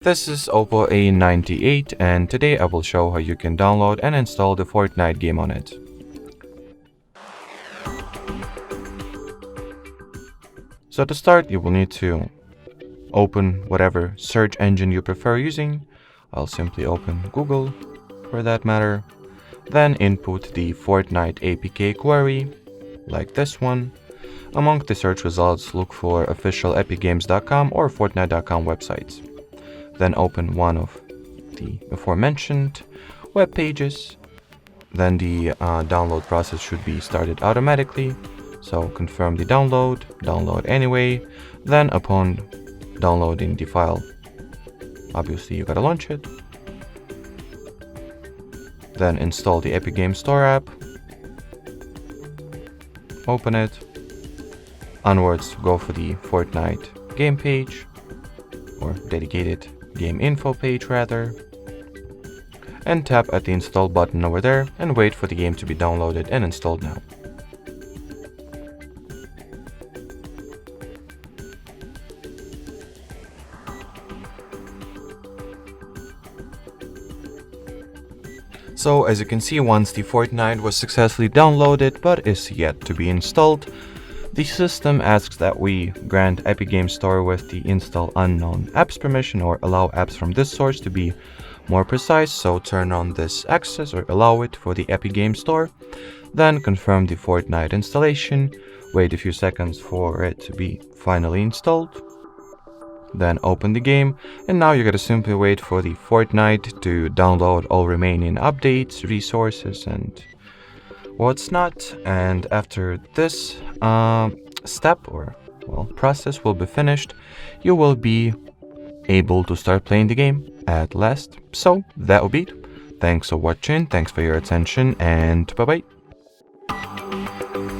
This is OPPO A98 and today I will show how you can download and install the Fortnite game on it. So to start, you will need to open whatever search engine you prefer using. I'll simply open Google for that matter. Then input the Fortnite APK query, like this one. Among the search results, look for official epicgames.com or Fortnite.com websites. Then open one of the aforementioned web pages. Then the download process should be started automatically. So confirm the download anyway. Then upon downloading the file, obviously you gotta launch it. Then install the Epic Games Store app. Open it. Onwards, go for the Fortnite game page, or dedicated game info page rather, and tap at the install button over there and wait for the game to be downloaded and installed now. So as you can see, once the Fortnite was successfully downloaded but is yet to be installed, the system asks that we grant Epic Games Store with the install unknown apps permission or allow apps from this source to be more precise, so turn on this access or allow it for the Epic Games Store. Then confirm the Fortnite installation, wait a few seconds for it to be finally installed. Then open the game, and now you gotta simply wait for the Fortnite to download all remaining updates, resources, and what's not. And after this step or process will be finished, you will be able to start playing the game at last. So that will be it. Thanks for watching, thanks for your attention, and bye bye.